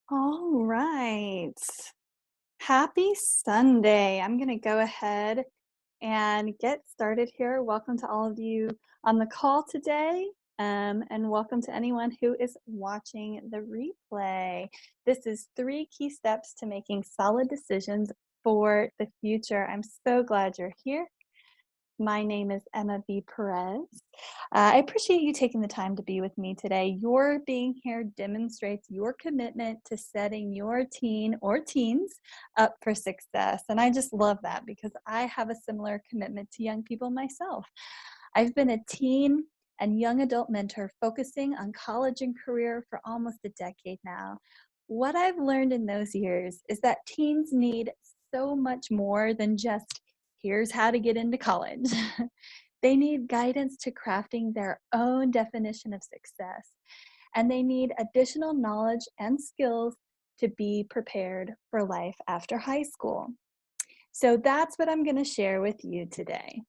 All right. Happy Sunday. I'm going to go ahead and get started here. Welcome to all of you on the call today, and welcome to anyone who is watching the replay. This is three key steps to making solid decisions for the future. I'm so glad you're here. My name is Emma B. Perez. I appreciate you taking the time to be with me today. Your being here demonstrates your commitment to setting your teen or teens up for success. And I just love that because I have a similar commitment to young people myself. I've been a teen and young adult mentor focusing on college and career for almost a decade now. What I've learned in those years is that teens need so much more than just here's how to get into college. They need guidance to crafting their own definition of success, and they need additional knowledge and skills to be prepared for life after high school. So that's what I'm going to share with you today.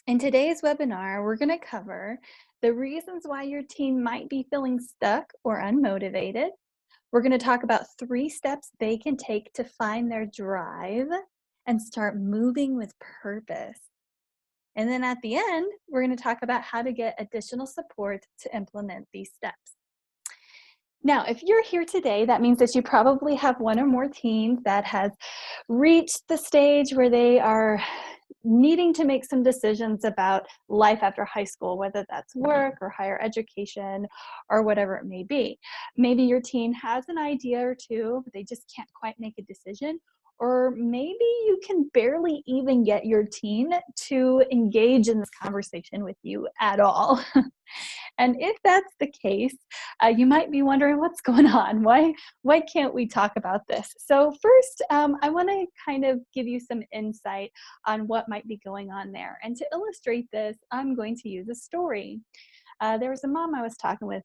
In today's webinar, we're going to cover the reasons why your teen might be feeling stuck or unmotivated. We're going to talk about 3 steps they can take to find their drive and start moving with purpose. And then at the end, we're going to talk about how to get additional support to implement these steps. Now, if you're here today, that means that you probably have one or more teens that has reached the stage where they are needing to make some decisions about life after high school, whether that's work or higher education or whatever it may be. Maybe your teen has an idea or two, but they just can't quite make a decision. Or maybe you can barely even get your teen to engage in this conversation with you at all. And if that's the case, you might be wondering what's going on. Why can't we talk about this? So first, I want to kind of give you some insight on what might be going on there. And to illustrate this, I'm going to use a story. There was a mom I was talking with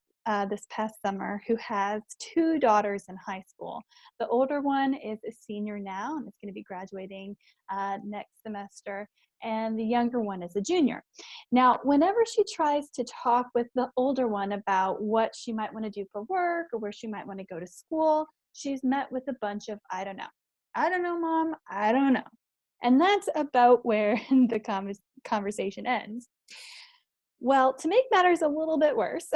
this past summer who has 2 daughters in high school. The older one is a senior now and is going to be graduating next semester, and the younger one is a junior. Now, whenever she tries to talk with the older one about what she might want to do for work or where she might want to go to school, she's met with a bunch of, I don't know. I don't know, Mom. I don't know. And that's about where the conversation ends. Well, to make matters a little bit worse,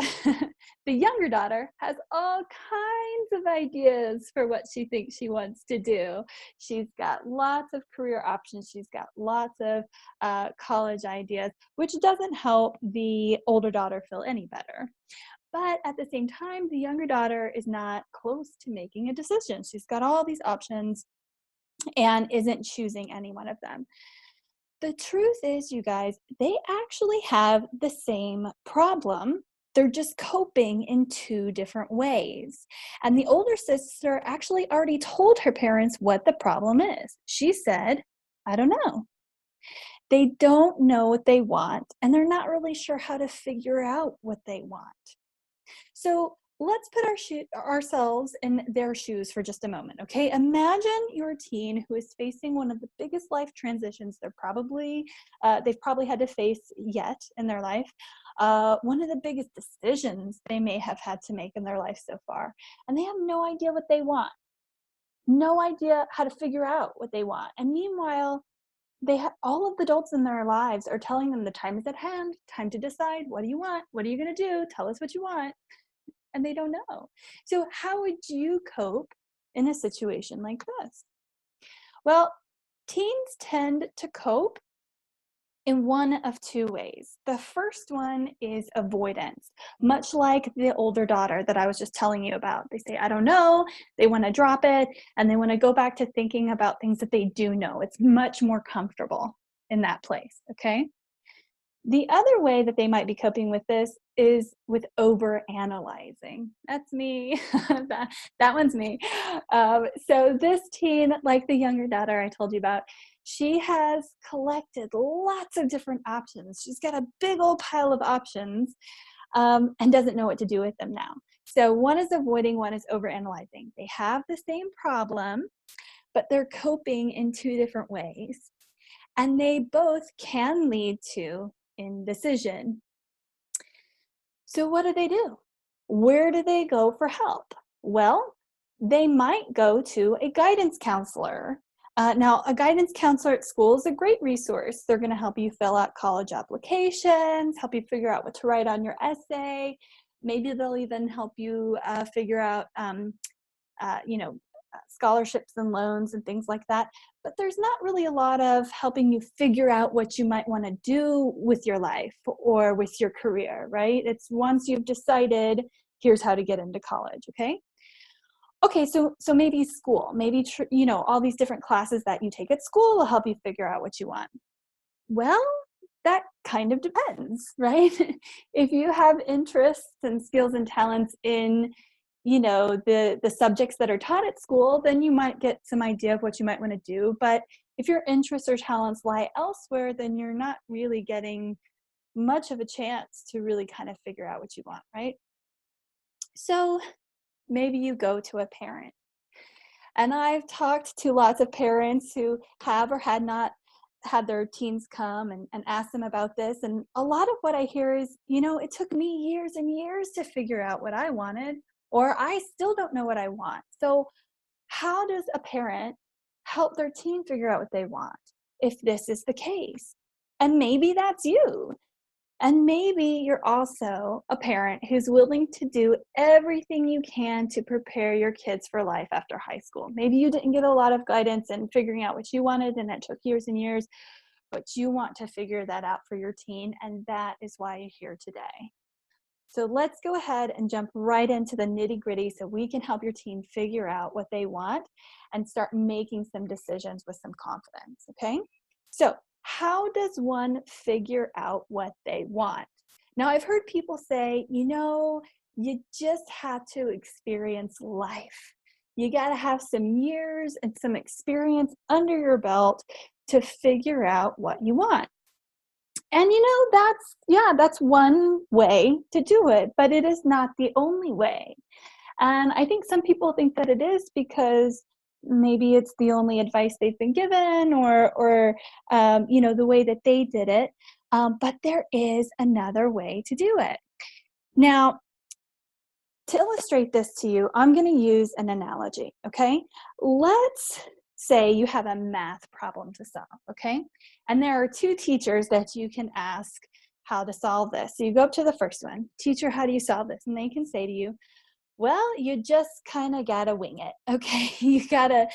the younger daughter has all kinds of ideas for what she thinks she wants to do. She's got lots of career options. She's got lots of college ideas, which doesn't help the older daughter feel any better. But at the same time, the younger daughter is not close to making a decision. She's got all these options and isn't choosing any one of them. The truth is, you guys, they actually have the same problem. They're just coping in 2 different ways. And the older sister actually already told her parents what the problem is. She said, I don't know. They don't know what they want, and they're not really sure how to figure out what they want. So let's put ourselves in their shoes for just a moment, okay? Imagine your teen who is facing one of the biggest life transitions they've probably had to face yet in their life. One of the biggest decisions they may have had to make in their life so far, and they have no idea what they want, no idea how to figure out what they want. And meanwhile, all of the adults in their lives are telling them the time is at hand, time to decide. What do you want? What are you going to do? Tell us what you want. And they don't know. So how would you cope in a situation like this? Well, teens tend to cope in one of 2 ways. The first one is avoidance, much like the older daughter that I was just telling you about. They say, I don't know, they want to drop it, and they want to go back to thinking about things that they do know. It's much more comfortable in that place, okay? The other way that they might be coping with this is with over-analyzing. That's me. That one's me. So this teen, like the younger daughter I told you about, she has collected lots of different options. She's got a big old pile of options, and doesn't know what to do with them now. So one is avoiding, one is over-analyzing. They have the same problem, but they're coping in 2 different ways. And they both can lead to indecision. So what do? Where do they go for help? Well, they might go to a guidance counselor. Now, a guidance counselor at school is a great resource. They're going to help you fill out college applications, help you figure out what to write on your essay. Maybe they'll even help you figure out, scholarships and loans and things like that. But there's not really a lot of helping you figure out what you might want to do with your life or with your career, right? It's once you've decided, here's how to get into college, okay? Okay, so maybe school, maybe all these different classes that you take at school will help you figure out what you want. Well, that kind of depends, right? If you have interests and skills and talents in, the subjects that are taught at school, then you might get some idea of what you might want to do. But if your interests or talents lie elsewhere, then you're not really getting much of a chance to really kind of figure out what you want, right? So maybe you go to a parent. And I've talked to lots of parents who have or had not had their teens come and ask them about this. And a lot of what I hear is, it took me years and years to figure out what I wanted, or I still don't know what I want. So how does a parent help their teen figure out what they want if this is the case? And maybe that's you. And maybe you're also a parent who's willing to do everything you can to prepare your kids for life after high school. Maybe you didn't get a lot of guidance in figuring out what you wanted, and it took years and years, but you want to figure that out for your teen, and that is why you're here today. So let's go ahead and jump right into the nitty-gritty so we can help your teen figure out what they want and start making some decisions with some confidence, okay? So how does one figure out what they want? Now, I've heard people say, you just have to experience life. You got to have some years and some experience under your belt to figure out what you want. And that's one way to do it, but it is not the only way. And I think some people think that it is because maybe it's the only advice they've been given or the way that they did it. But there is another way to do it. Now, to illustrate this to you, I'm going to use an analogy, okay? Let's say you have a math problem to solve, okay? And there are two teachers that you can ask how to solve this. So you go up to the first one, teacher, how do you solve this? And they can say to you, well, you just kind of got to wing it, okay? You got to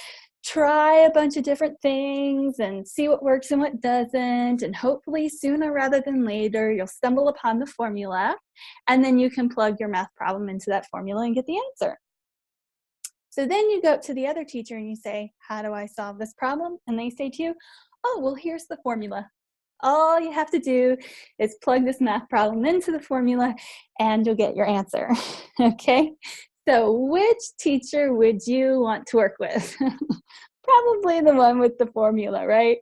try a bunch of different things and see what works and what doesn't. And hopefully sooner rather than later, you'll stumble upon the formula. And then you can plug your math problem into that formula and get the answer. So then you go up to the other teacher and you say, how do I solve this problem? And they say to you, oh, well, here's the formula. All you have to do is plug this math problem into the formula and you'll get your answer, okay? So which teacher would you want to work with? Probably the one with the formula, right?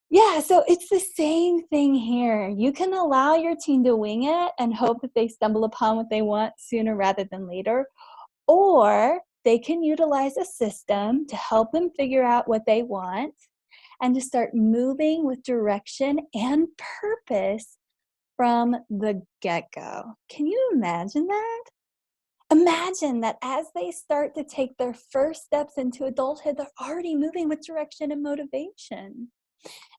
Yeah, so it's the same thing here. You can allow your teen to wing it and hope that they stumble upon what they want sooner rather than later, or they can utilize a system to help them figure out what they want and to start moving with direction and purpose from the get-go. Can you imagine that? Imagine that as they start to take their first steps into adulthood, they're already moving with direction and motivation.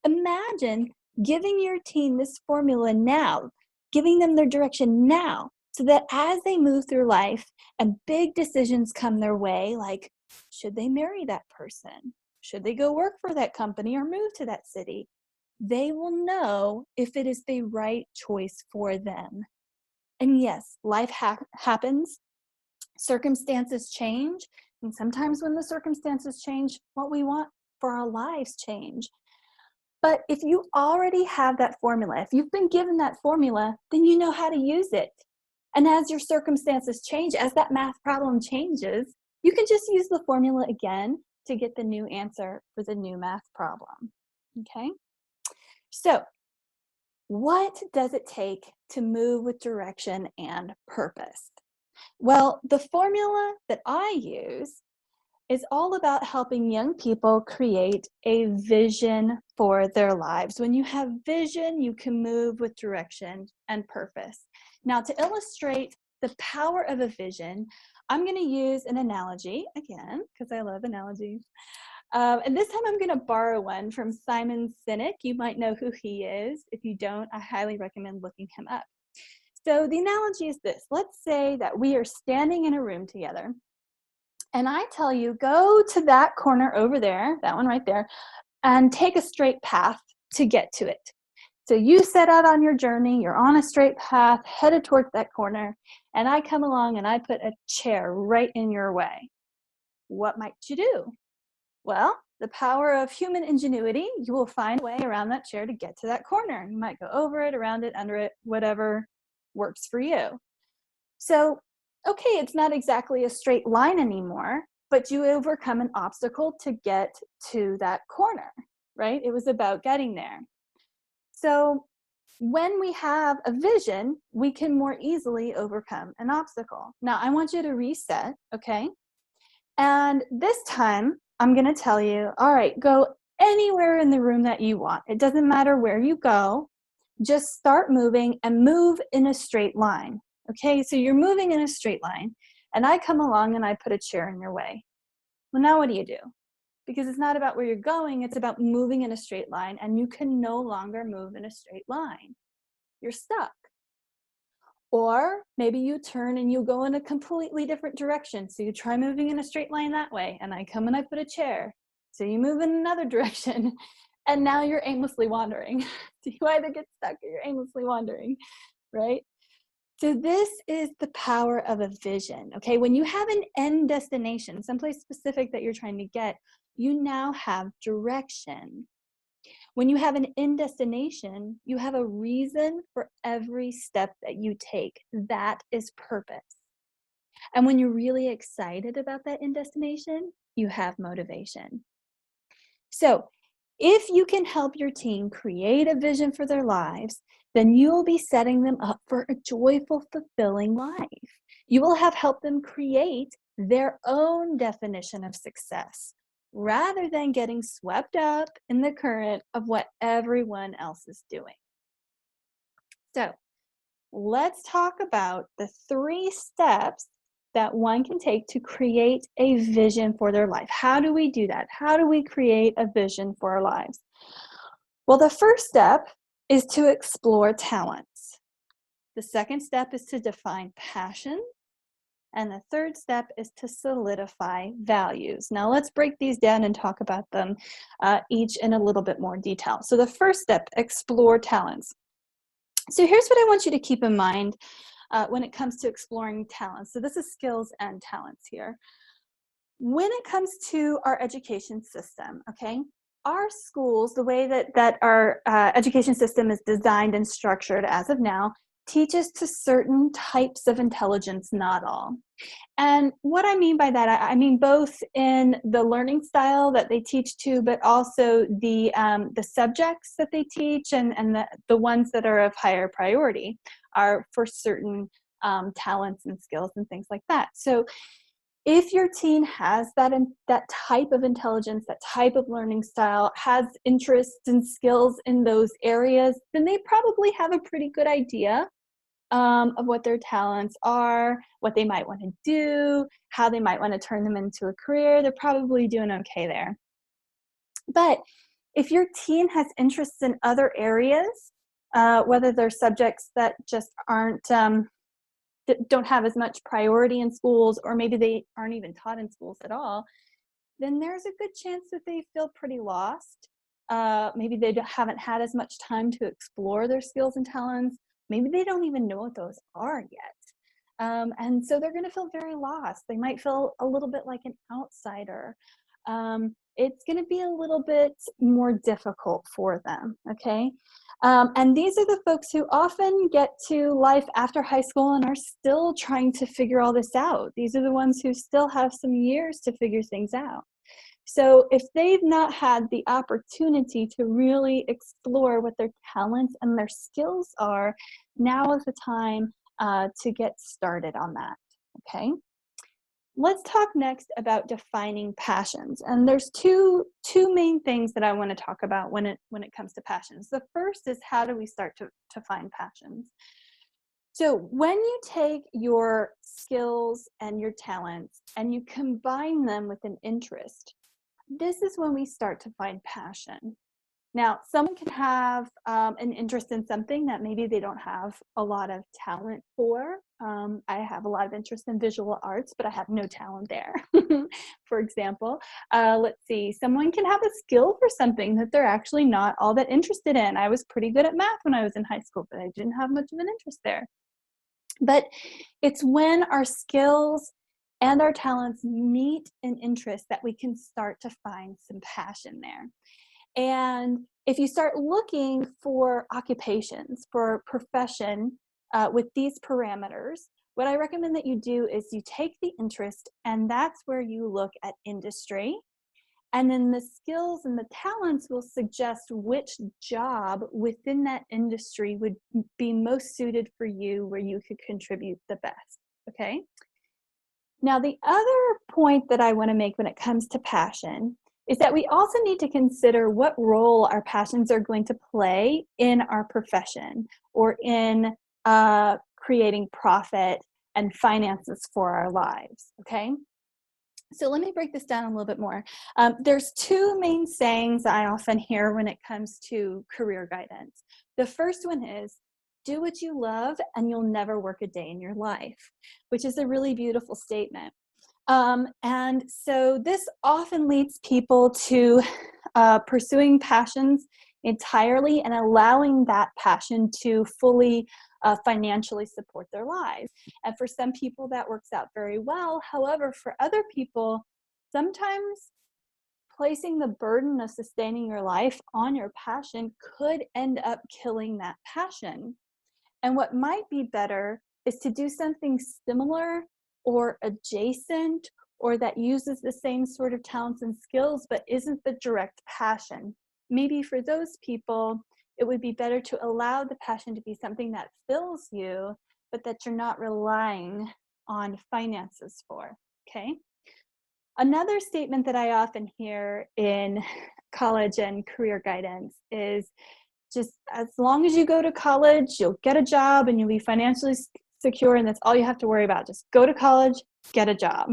Imagine giving your teen this formula now, giving them their direction now, so that as they move through life and big decisions come their way, like should they marry that person? Should they go work for that company or move to that city? They will know if it is the right choice for them. And yes, life happens. Circumstances change. And sometimes when the circumstances change, what we want for our lives change. But if you already have that formula, if you've been given that formula, then you know how to use it. And as your circumstances change, as that math problem changes, you can just use the formula again to get the new answer for the new math problem, okay? So what does it take to move with direction and purpose? Well, the formula that I use is all about helping young people create a vision for their lives. When you have vision, you can move with direction and purpose. Now, to illustrate the power of a vision, I'm going to use an analogy again, because I love analogies. And this time I'm going to borrow one from Simon Sinek. You might know who he is. If you don't, I highly recommend looking him up. So the analogy is this. Let's say that we are standing in a room together, and I tell you, go to that corner over there, that one right there, and take a straight path to get to it. So you set out on your journey, you're on a straight path, headed towards that corner, and I come along and I put a chair right in your way. What might you do? Well, the power of human ingenuity, you will find a way around that chair to get to that corner. You might go over it, around it, under it, whatever works for you. So, okay, it's not exactly a straight line anymore, but you overcome an obstacle to get to that corner, right? It was about getting there. So when we have a vision, we can more easily overcome an obstacle. Now, I want you to reset, okay? And this time, I'm going to tell you, all right, go anywhere in the room that you want. It doesn't matter where you go. Just start moving and move in a straight line. Okay, so you're moving in a straight line, and I come along and I put a chair in your way. Well, now what do? Because it's not about where you're going, it's about moving in a straight line, and you can no longer move in a straight line. You're stuck. Or maybe you turn and you go in a completely different direction. So you try moving in a straight line that way, and I come and I put a chair. So you move in another direction, and now you're aimlessly wandering. So you either get stuck or you're aimlessly wandering, right? So this is the power of a vision, okay? When you have an end destination, someplace specific that you're trying to get, you now have direction. When you have an end destination, you have a reason for every step that you take. That is purpose. And when you're really excited about that end destination, you have motivation. So if you can help your team create a vision for their lives, then you'll be setting them up for a joyful, fulfilling life. You will have helped them create their own definition of success rather than getting swept up in the current of what everyone else is doing. So let's talk about the 3 steps that one can take to create a vision for their life. How do we do that? How do we create a vision for our lives? Well, the first step is to explore talents. The second step is to define passion. And the third step is to solidify values. Now let's break these down and talk about them each in a little bit more detail. So the first step, explore talents. So here's what I want you to keep in mind when it comes to exploring talents. So this is skills and talents here. When it comes to our education system, okay, our schools, the way that our education system is designed and structured as of now, teaches to certain types of intelligence, not all. And what I mean by that, I mean both in the learning style that they teach to, but also the subjects that they teach and the ones that are of higher priority are for certain talents and skills and things like that. So if your teen has that type of intelligence, that type of learning style, has interests and skills in those areas, then they probably have a pretty good idea of what their talents are, what they might want to do, how they might want to turn them into a career. They're probably doing okay there. But if your teen has interests in other areas, whether they're subjects that just aren't that don't have as much priority in schools, or maybe they aren't even taught in schools at all, then there's a good chance that they feel pretty lost. Maybe they haven't had as much time to explore their skills and talents. Maybe they don't even know what those are yet. And so they're going to feel very lost. They might feel a little bit like an outsider. It's going to be a little bit more difficult for them, okay? And these are the folks who often get to life after high school and are still trying to figure all this out. These are the ones who still have some years to figure things out. So if they've not had the opportunity to really explore what their talents and their skills are, now is the time to get started on that, okay? Let's talk next about defining passions. And there's two main things that I want to talk about when it comes to passions. The first is, how do we start to find passions? So when you take your skills and your talents and you combine them with an interest, this is when we start to find passion. Now, someone can have an interest in something that maybe they don't have a lot of talent for. I have a lot of interest in visual arts, but I have no talent there. For example, let's see, someone can have a skill for something that they're actually not all that interested in. I was pretty good at math when I was in high school, but I didn't have much of an interest there. But it's when our skills and our talents meet an interest that we can start to find some passion there. And if you start looking for occupations, for profession with these parameters, what I recommend that you do is you take the interest, and that's where you look at industry. And then the skills and the talents will suggest which job within that industry would be most suited for you, where you could contribute the best. Okay? Now, the other point that I want to make when it comes to passion is that we also need to consider what role our passions are going to play in our profession or in creating profit and finances for our lives, okay? So let me break this down a little bit more. There's two main sayings I often hear when it comes to career guidance. The first one is, do what you love and you'll never work a day in your life, which is a really beautiful statement. And so this often leads people to pursuing passions entirely and allowing that passion to fully financially support their lives. And for some people, that works out very well. However, for other people, sometimes placing the burden of sustaining your life on your passion could end up killing that passion. And what might be better is to do something similar or adjacent, or that uses the same sort of talents and skills but isn't the direct passion. Maybe for those people, it would be better to allow the passion to be something that fills you, but that you're not relying on finances for, okay? Another statement that I often hear in college and career guidance is, just as long as you go to college, you'll get a job and you'll be financially secure, and that's all you have to worry about. Just go to college, get a job.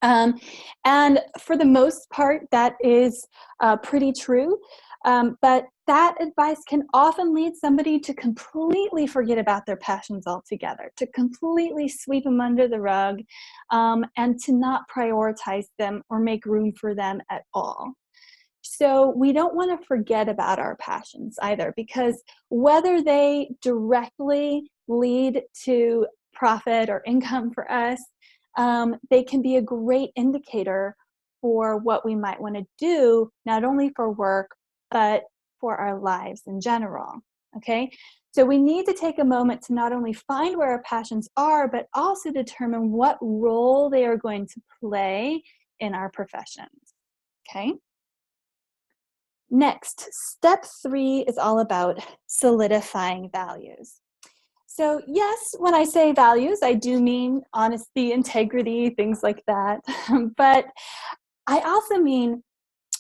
And for the most part, that is pretty true. But that advice can often lead somebody to completely forget about their passions altogether, to completely sweep them under the rug, and to not prioritize them or make room for them at all. So we don't want to forget about our passions either, because whether they directly lead to profit or income for us, they can be a great indicator for what we might want to do, not only for work, but for our lives in general. Okay? So we need to take a moment to not only find where our passions are, but also determine what role they are going to play in our professions. Okay? Next, step 3 is all about solidifying values. So yes, when I say values, I do mean honesty, integrity, things like that. But I also mean,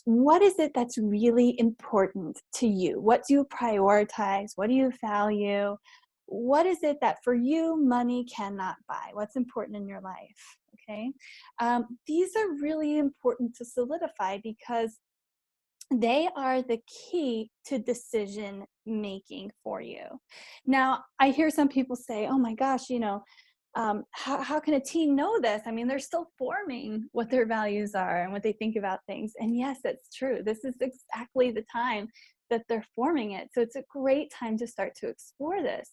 what is it that's really important to you? What do you prioritize? What do you value? What is it that for you money cannot buy? What's important in your life? Okay, these are really important to solidify, because they are the key to decision making for you. Now, I hear some people say, oh my gosh, how can a teen know this? I mean, they're still forming what their values are and what they think about things. And yes, that's true. This is exactly the time that they're forming it. So it's a great time to start to explore this.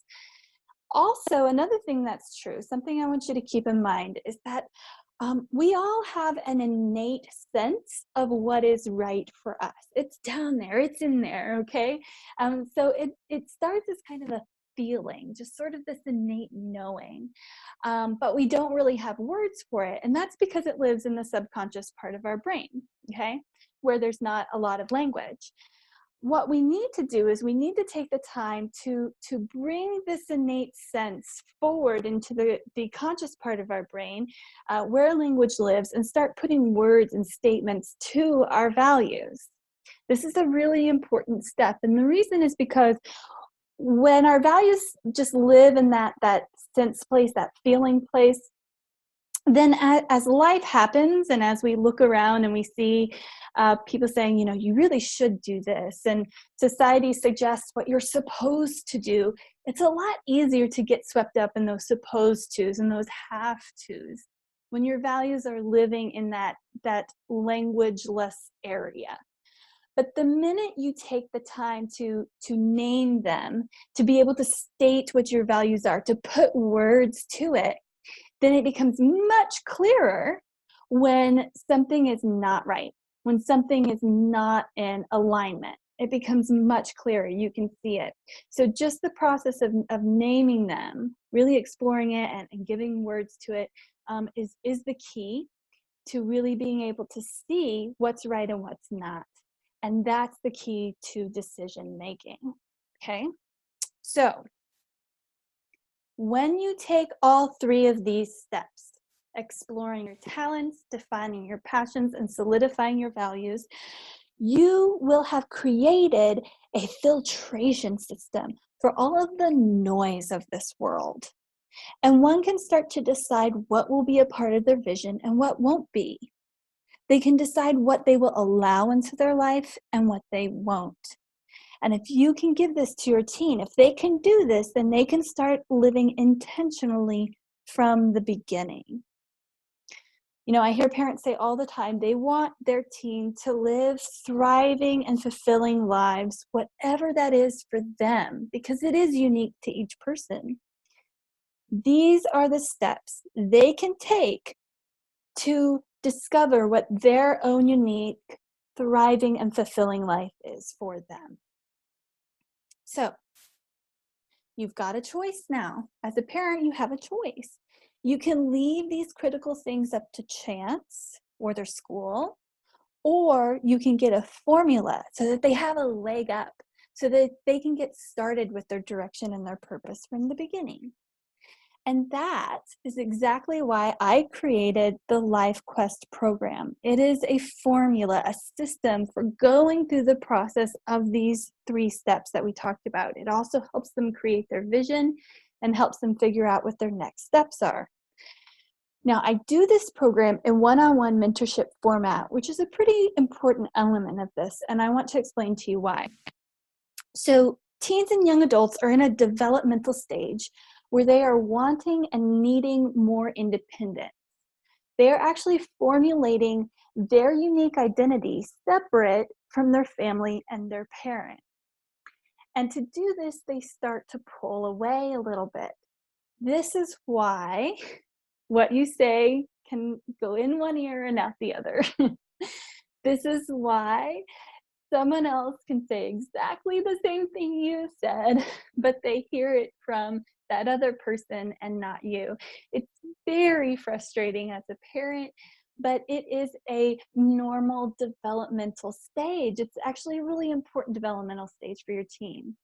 Also, another thing that's true, something I want you to keep in mind, is that we all have an innate sense of what is right for us. It's down there, it's in there, okay? So it starts as kind of a feeling, just sort of this innate knowing, but we don't really have words for it, and that's because it lives in the subconscious part of our brain, okay, where there's not a lot of language. What we need to do is we need to take the time to bring this innate sense forward into the conscious part of our brain, where language lives, and start putting words and statements to our values. This is a really important step, and the reason is because when our values just live in that sense place, that feeling place, then as life happens and as we look around and we see people saying, you really should do this, and society suggests what you're supposed to do, it's a lot easier to get swept up in those supposed tos and those have tos when your values are living in that languageless area. But the minute you take the time to name them, to be able to state what your values are, to put words to it, then it becomes much clearer when something is not right, when something is not in alignment. It becomes much clearer. You can see it. So just the process of naming them, really exploring it and giving words to it, is the key to really being able to see what's right and what's not. And that's the key to decision making. Okay? So when you take all three of these steps, exploring your talents, defining your passions, and solidifying your values, you will have created a filtration system for all of the noise of this world. And one can start to decide what will be a part of their vision and what won't be. They can decide what they will allow into their life and what they won't. And if you can give this to your teen, if they can do this, then they can start living intentionally from the beginning. I hear parents say all the time, they want their teen to live thriving and fulfilling lives, whatever that is for them, because it is unique to each person. These are the steps they can take to discover what their own unique, thriving, and fulfilling life is for them. So, you've got a choice now. As a parent, you have a choice. You can leave these critical things up to chance or their school, or you can get a formula so that they have a leg up, so that they can get started with their direction and their purpose from the beginning. And that is exactly why I created the Life Quest program. It is a formula, a system for going through the process of these 3 steps that we talked about. It also helps them create their vision and helps them figure out what their next steps are. Now, I do this program in one-on-one mentorship format, which is a pretty important element of this, and I want to explain to you why. So, teens and young adults are in a developmental stage where they are wanting and needing more independence. They are actually formulating their unique identity separate from their family and their parents. And to do this, they start to pull away a little bit. This is why what you say can go in one ear and out the other. This is why someone else can say exactly the same thing you said, but they hear it from that other person and not you. It's very frustrating as a parent, but it is a normal developmental stage. It's actually a really important developmental stage for your teen.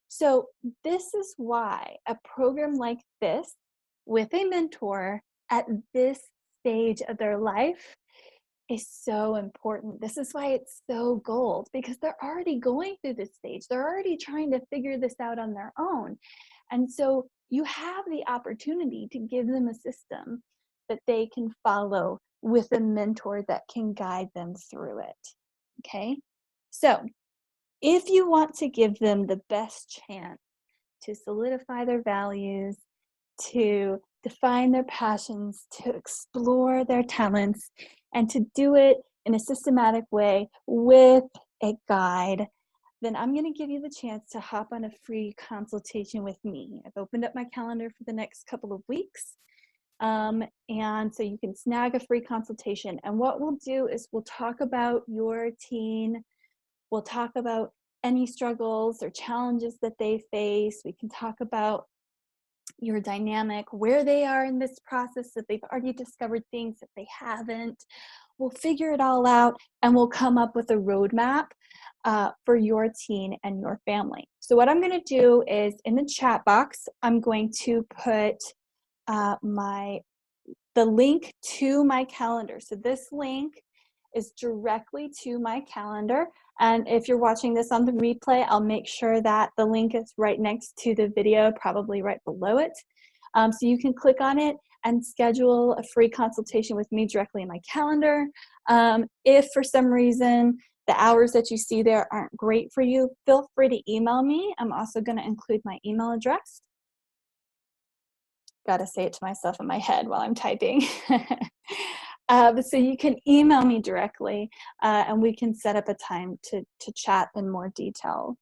So this is why a program like this with a mentor at this stage of their life is so important. This is why it's so gold, because they're already going through this stage. They're already trying to figure this out on their own. And so you have the opportunity to give them a system that they can follow with a mentor that can guide them through it. Okay? So if you want to give them the best chance to solidify their values, to define their passions, to explore their talents, and to do it in a systematic way with a guide, then I'm going to give you the chance to hop on a free consultation with me. I've opened up my calendar for the next couple of weeks. And so you can snag a free consultation. And what we'll do is we'll talk about your teen. We'll talk about any struggles or challenges that they face. We can talk about your dynamic, where they are in this process, if they've already discovered things, if they haven't. We'll figure it all out and we'll come up with a roadmap for your teen and your family. So what I'm going to do is in the chat box, I'm going to put the link to my calendar. So this link is directly to my calendar. And if you're watching this on the replay, I'll make sure that the link is right next to the video, probably right below it. So you can click on it and schedule a free consultation with me directly in my calendar. If for some reason the hours that you see there aren't great for you, feel free to email me. I'm also going to include my email address. Got to say it to myself in my head while I'm typing. So you can email me directly, and we can set up a time to chat in more detail.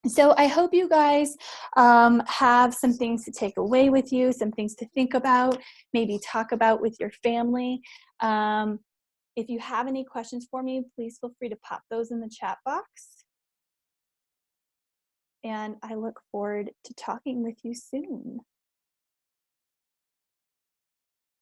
So I hope you guys have some things to take away with you, some things to think about, maybe talk about with your family. If you have any questions for me, please feel free to pop those in the chat box. And I look forward to talking with you soon.